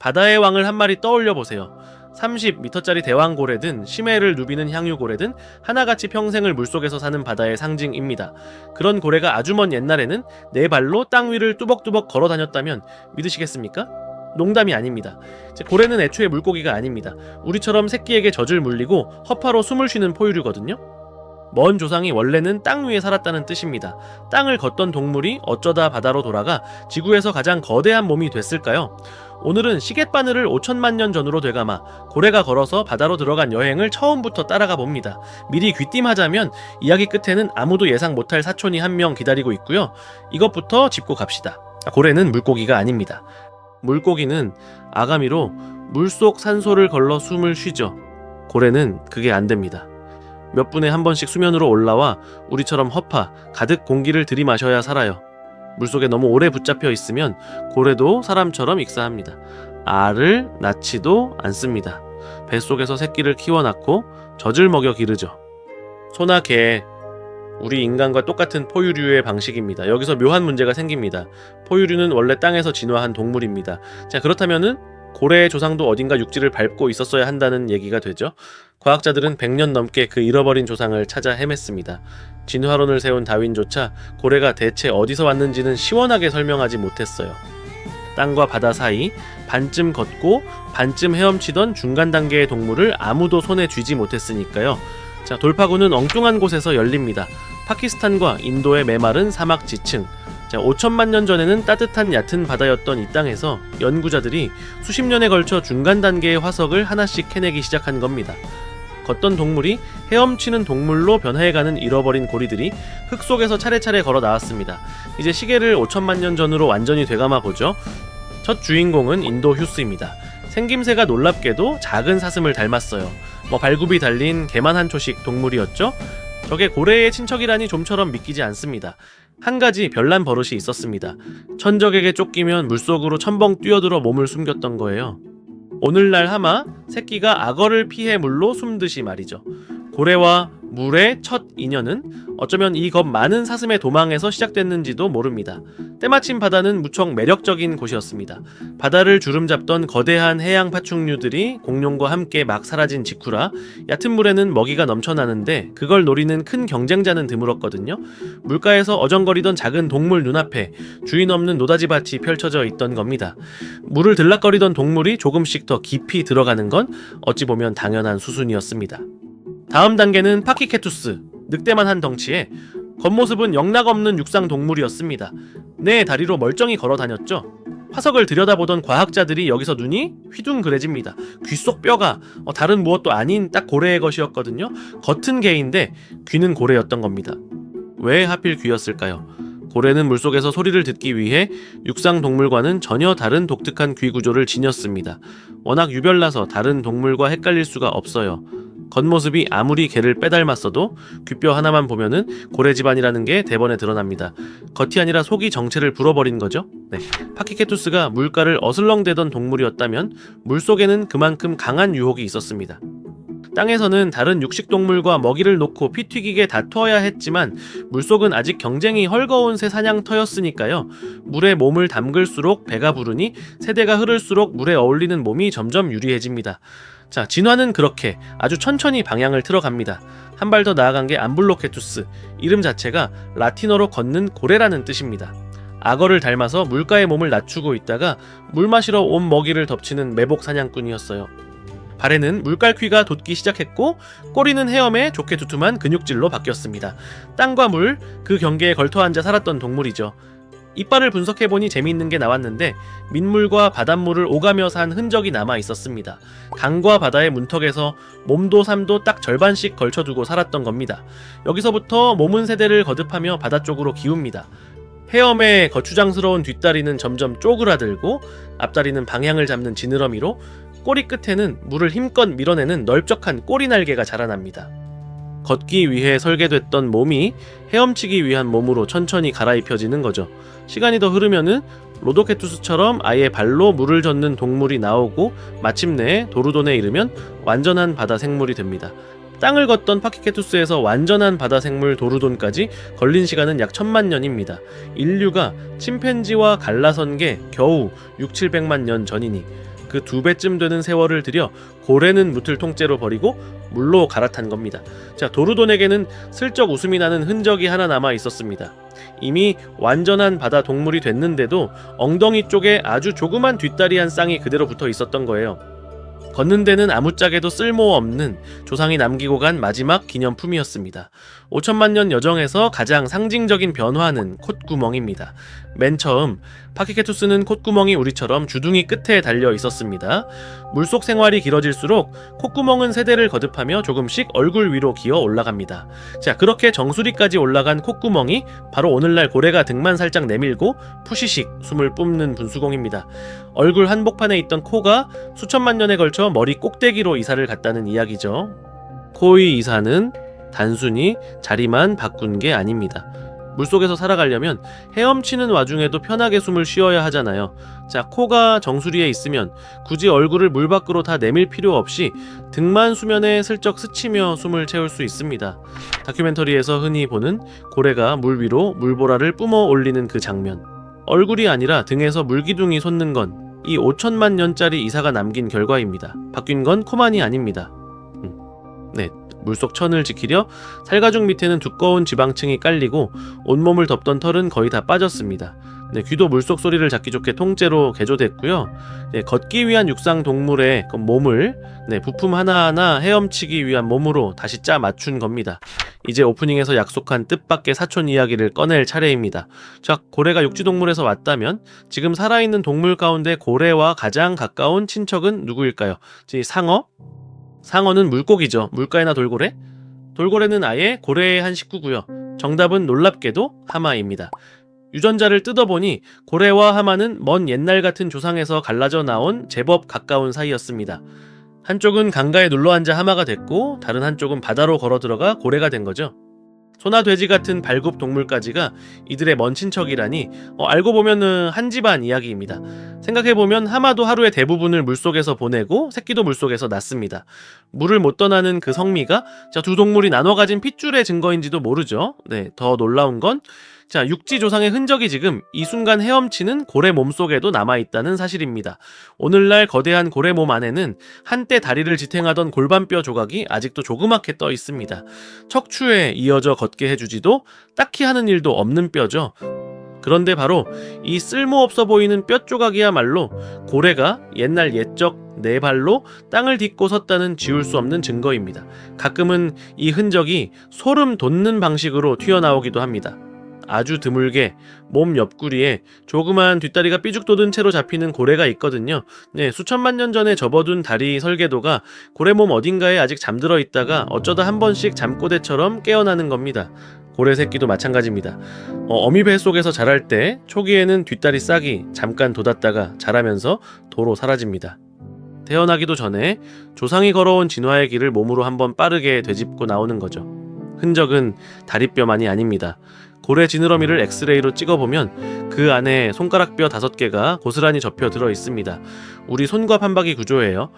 바다의 왕을 한 마리 떠올려 보세요. 30m짜리 대왕고래든 심해를 누비는 향유고래든 하나같이 평생을 물속에서 사는 바다의 상징입니다. 그런 고래가 아주 먼 옛날에는 네 발로 땅 위를 뚜벅뚜벅 걸어 다녔다면 믿으시겠습니까? 농담이 아닙니다. 고래는 애초에 물고기가 아닙니다. 우리처럼 새끼에게 젖을 물리고 허파로 숨을 쉬는 포유류거든요. 먼 조상이 원래는 땅 위에 살았다는 뜻입니다. 땅을 걷던 동물이 어쩌다 바다로 돌아가 지구에서 가장 거대한 몸이 됐을까요? 오늘은 시갯바늘을 5천만 년 전으로 되감아 고래가 걸어서 바다로 들어간 여행을 처음부터 따라가 봅니다. 미리 귀띔하자면 이야기 끝에는 아무도 예상 못할 사촌이 한 명 기다리고 있고요. 이것부터 짚고 갑시다. 고래는 물고기가 아닙니다. 물고기는 아가미로 물속 산소를 걸러 숨을 쉬죠. 고래는 그게 안 됩니다. 몇 분에 한 번씩 수면으로 올라와 우리처럼 허파, 가득 공기를 들이마셔야 살아요. 물속에 너무 오래 붙잡혀 있으면 고래도 사람처럼 익사합니다. 알을 낳지도 않습니다. 뱃속에서 새끼를 키워낳고 젖을 먹여 기르죠. 소나 개, 우리 인간과 똑같은 포유류의 방식입니다. 여기서 묘한 문제가 생깁니다. 포유류는 원래 땅에서 진화한 동물입니다. 자, 그렇다면은 고래의 조상도 어딘가 육지를 밟고 있었어야 한다는 얘기가 되죠. 과학자들은 100년 넘게 그 잃어버린 조상을 찾아 헤맸습니다. 진화론을 세운 다윈조차 고래가 대체 어디서 왔는지는 시원하게 설명하지 못했어요. 땅과 바다 사이 반쯤 걷고 반쯤 헤엄치던 중간 단계의 동물을 아무도 손에 쥐지 못했으니까요. 자, 돌파구는 엉뚱한 곳에서 열립니다. 파키스탄과 인도의 메마른 사막 지층. 5천만 년 전에는 따뜻한 얕은 바다였던 이 땅에서 연구자들이 수십 년에 걸쳐 중간 단계의 화석을 하나씩 캐내기 시작한 겁니다. 걷던 동물이 헤엄치는 동물로 변화해가는 잃어버린 고리들이 흙 속에서 차례차례 걸어 나왔습니다. 이제 시계를 5천만 년 전으로 완전히 되감아 보죠. 첫 주인공은 인도 휴스입니다. 생김새가 놀랍게도 작은 사슴을 닮았어요. 발굽이 달린 개만 한 초식 동물이었죠. 저게 고래의 친척이라니 좀처럼 믿기지 않습니다. 한 가지 별난 버릇이 있었습니다. 천적에게 쫓기면 물속으로 첨벙 뛰어들어 몸을 숨겼던 거예요. 오늘날 하마, 새끼가 악어를 피해 물로 숨듯이 말이죠. 고래와 물의 첫 인연은 어쩌면 이 겁 많은 사슴의 도망에서 시작됐는지도 모릅니다. 때마침 바다는 무척 매력적인 곳이었습니다. 바다를 주름잡던 거대한 해양 파충류들이 공룡과 함께 막 사라진 직후라 얕은 물에는 먹이가 넘쳐나는데 그걸 노리는 큰 경쟁자는 드물었거든요. 물가에서 어정거리던 작은 동물 눈앞에 주인 없는 노다지밭이 펼쳐져 있던 겁니다. 물을 들락거리던 동물이 조금씩 더 깊이 들어가는 건 어찌 보면 당연한 수순이었습니다. 다음 단계는 파키케투스, 늑대만 한 덩치에 겉모습은 영락없는 육상 동물이었습니다. 네 다리로 멀쩡히 걸어 다녔죠. 화석을 들여다보던 과학자들이 여기서 눈이 휘둥그레집니다. 귀 속 뼈가 다른 무엇도 아닌 딱 고래의 것이었거든요. 겉은 개인데 귀는 고래였던 겁니다. 왜 하필 귀였을까요? 고래는 물속에서 소리를 듣기 위해 육상 동물과는 전혀 다른 독특한 귀 구조를 지녔습니다. 워낙 유별나서 다른 동물과 헷갈릴 수가 없어요. 겉모습이 아무리 개를 빼닮았어도 귓뼈 하나만 보면은 고래 집안이라는 게 대번에 드러납니다. 겉이 아니라 속이 정체를 불어버린 거죠. 네, 파키케투스가 물가를 어슬렁대던 동물이었다면 물속에는 그만큼 강한 유혹이 있었습니다. 땅에서는 다른 육식동물과 먹이를 놓고 피 튀기게 다투어야 했지만 물속은 아직 경쟁이 헐거운 새 사냥터였으니까요. 물에 몸을 담글수록 배가 부르니 세대가 흐를수록 물에 어울리는 몸이 점점 유리해집니다. 자, 진화는 그렇게 아주 천천히 방향을 틀어갑니다. 한 발 더 나아간 게 암블로케투스, 이름 자체가 라틴어로 걷는 고래라는 뜻입니다. 악어를 닮아서 물가의 몸을 낮추고 있다가 물 마시러 온 먹이를 덮치는 매복 사냥꾼이었어요. 발에는 물갈퀴가 돋기 시작했고 꼬리는 헤엄에 좋게 두툼한 근육질로 바뀌었습니다. 땅과 물, 그 경계에 걸터앉아 살았던 동물이죠. 이빨을 분석해보니 재미있는 게 나왔는데 민물과 바닷물을 오가며 산 흔적이 남아 있었습니다. 강과 바다의 문턱에서 몸도 삶도 딱 절반씩 걸쳐두고 살았던 겁니다. 여기서부터 몸은 세대를 거듭하며 바다 쪽으로 기웁니다. 헤엄의 거추장스러운 뒷다리는 점점 쪼그라들고 앞다리는 방향을 잡는 지느러미로 꼬리 끝에는 물을 힘껏 밀어내는 넓적한 꼬리 날개가 자라납니다. 걷기 위해 설계됐던 몸이 헤엄치기 위한 몸으로 천천히 갈아입혀지는 거죠. 시간이 더 흐르면은 로도케투스처럼 아예 발로 물을 젓는 동물이 나오고 마침내 도루돈에 이르면 완전한 바다 생물이 됩니다. 땅을 걷던 파키케투스에서 완전한 바다 생물 도루돈까지 걸린 시간은 약 1000만 년입니다. 인류가 침팬지와 갈라선 게 겨우 600~700만 년 전이니 그 2배쯤 되는 세월을 들여 고래는 무틀 통째로 버리고 물로 갈아탄 겁니다. 자, 도르돈에게는 슬쩍 웃음이 나는 흔적이 하나 남아 있었습니다. 이미 완전한 바다 동물이 됐는데도 엉덩이 쪽에 아주 조그만 뒷다리 한 쌍이 그대로 붙어 있었던 거예요. 걷는 데는 아무짝에도 쓸모없는 조상이 남기고 간 마지막 기념품이었습니다. 5천만 년 여정에서 가장 상징적인 변화는 콧구멍입니다. 맨 처음 파키케투스는 콧구멍이 우리처럼 주둥이 끝에 달려 있었습니다. 물속 생활이 길어질수록 콧구멍은 세대를 거듭하며 조금씩 얼굴 위로 기어 올라갑니다. 자, 그렇게 정수리까지 올라간 콧구멍이 바로 오늘날 고래가 등만 살짝 내밀고 푸시식 숨을 뿜는 분수공입니다. 얼굴 한복판에 있던 코가 수천만 년에 걸쳐 머리 꼭대기로 이사를 갔다는 이야기죠. 코의 이사는 단순히 자리만 바꾼 게 아닙니다. 물속에서 살아가려면 헤엄치는 와중에도 편하게 숨을 쉬어야 하잖아요. 자, 코가 정수리에 있으면 굳이 얼굴을 물 밖으로 다 내밀 필요 없이 등만 수면에 슬쩍 스치며 숨을 채울 수 있습니다. 다큐멘터리에서 흔히 보는 고래가 물 위로 물보라를 뿜어 올리는 그 장면. 얼굴이 아니라 등에서 물기둥이 솟는 건 이 5천만 년짜리 이사가 남긴 결과입니다. 바뀐 건 코만이 아닙니다. 네, 물속 천을 지키려 살가죽 밑에는 두꺼운 지방층이 깔리고 온몸을 덮던 털은 거의 다 빠졌습니다. 네, 귀도 물속 소리를 잡기 좋게 통째로 개조됐고요. 네, 걷기 위한 육상 동물의 몸을 부품 하나하나 헤엄치기 위한 몸으로 다시 짜 맞춘 겁니다. 이제 오프닝에서 약속한 뜻밖의 사촌 이야기를 꺼낼 차례입니다. 자, 고래가 육지동물에서 왔다면 지금 살아있는 동물 가운데 고래와 가장 가까운 친척은 누구일까요? 상어? 상어는 물고기죠. 물가에나 돌고래? 돌고래는 아예 고래의 한 식구고요. 정답은 놀랍게도 하마입니다. 유전자를 뜯어보니 고래와 하마는 먼 옛날 같은 조상에서 갈라져 나온 제법 가까운 사이였습니다. 한쪽은 강가에 눌러앉아 하마가 됐고 다른 한쪽은 바다로 걸어 들어가 고래가 된 거죠. 소나 돼지 같은 발굽 동물까지가 이들의 먼 친척이라니 알고 보면은 한 집안 이야기입니다. 생각해보면 하마도 하루의 대부분을 물속에서 보내고 새끼도 물속에서 낳습니다. 물을 못 떠나는 그 성미가 두 동물이 나눠 가진 핏줄의 증거인지도 모르죠. 네, 더 놀라운 건 육지 조상의 흔적이 지금 이 순간 헤엄치는 고래 몸속에도 남아있다는 사실입니다. 오늘날 거대한 고래 몸 안에는 한때 다리를 지탱하던 골반뼈 조각이 아직도 조그맣게 떠 있습니다. 척추에 이어져 걷게 해주지도 딱히 하는 일도 없는 뼈죠. 그런데 바로 이 쓸모없어 보이는 뼈 조각이야말로 고래가 옛날 옛적 네 발로 땅을 딛고 섰다는 지울 수 없는 증거입니다. 가끔은 이 흔적이 소름 돋는 방식으로 튀어나오기도 합니다. 아주 드물게 몸 옆구리에 조그만 뒷다리가 삐죽 돋은 채로 잡히는 고래가 있거든요. 네, 수천만 년 전에 접어둔 다리 설계도가 고래 몸 어딘가에 아직 잠들어 있다가 어쩌다 한 번씩 잠꼬대처럼 깨어나는 겁니다. 고래 새끼도 마찬가지입니다. 어미배 속에서 자랄 때 초기에는 뒷다리 싹이 잠깐 돋았다가 자라면서 도로 사라집니다. 태어나기도 전에 조상이 걸어온 진화의 길을 몸으로 한번 빠르게 되짚고 나오는 거죠. 흔적은 다리뼈만이 아닙니다. 고래 지느러미를 엑스레이로 찍어보면 그 안에 손가락뼈 5개가 고스란히 접혀 들어 있습니다. 우리 손과 판박이 구조예요.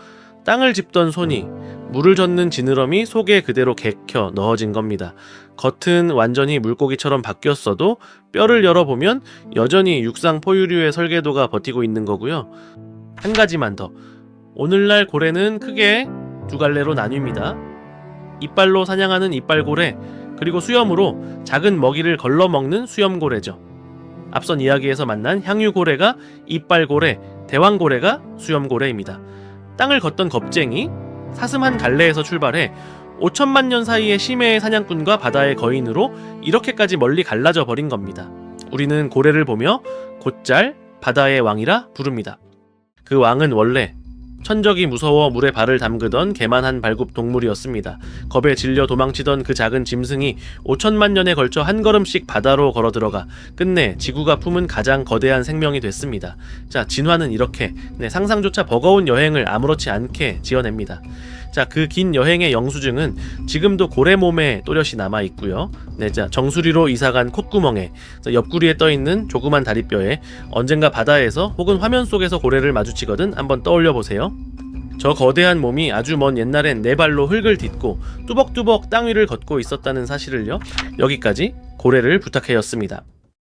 땅을 짚던 손이 물을 젓는 지느러미 속에 그대로 개켜 넣어진 겁니다. 겉은 완전히 물고기처럼 바뀌었어도 뼈를 열어보면 여전히 육상 포유류의 설계도가 버티고 있는 거고요. 한 가지만 더. 오늘날 고래는 크게 2갈래로 나뉩니다. 이빨로 사냥하는 이빨고래, 그리고 수염으로 작은 먹이를 걸러먹는 수염고래죠. 앞선 이야기에서 만난 향유고래가 이빨고래, 대왕고래가 수염고래입니다. 땅을 걷던 겁쟁이, 사슴한 갈래에서 출발해 5천만 년 사이의 심해의 사냥꾼과 바다의 거인으로 이렇게까지 멀리 갈라져 버린 겁니다. 우리는 고래를 보며 곧잘 바다의 왕이라 부릅니다. 그 왕은 원래 천적이 무서워 물에 발을 담그던 개만한 발굽 동물이었습니다. 겁에 질려 도망치던 그 작은 짐승이 5천만 년에 걸쳐 한 걸음씩 바다로 걸어 들어가 끝내 지구가 품은 가장 거대한 생명이 됐습니다. 자, 진화는 이렇게 상상조차 버거운 여행을 아무렇지 않게 지어냅니다. 자, 그 긴 여행의 영수증은 지금도 고래 몸에 또렷이 남아 있고요. 정수리로 이사간 콧구멍에, 옆구리에 떠있는 조그만 다리뼈에 언젠가 바다에서 혹은 화면 속에서 고래를 마주치거든 한번 떠올려 보세요. 저 거대한 몸이 아주 먼 옛날엔 4발로 흙을 딛고 뚜벅뚜벅 땅 위를 걷고 있었다는 사실을요. 여기까지 고래를 부탁해였습니다.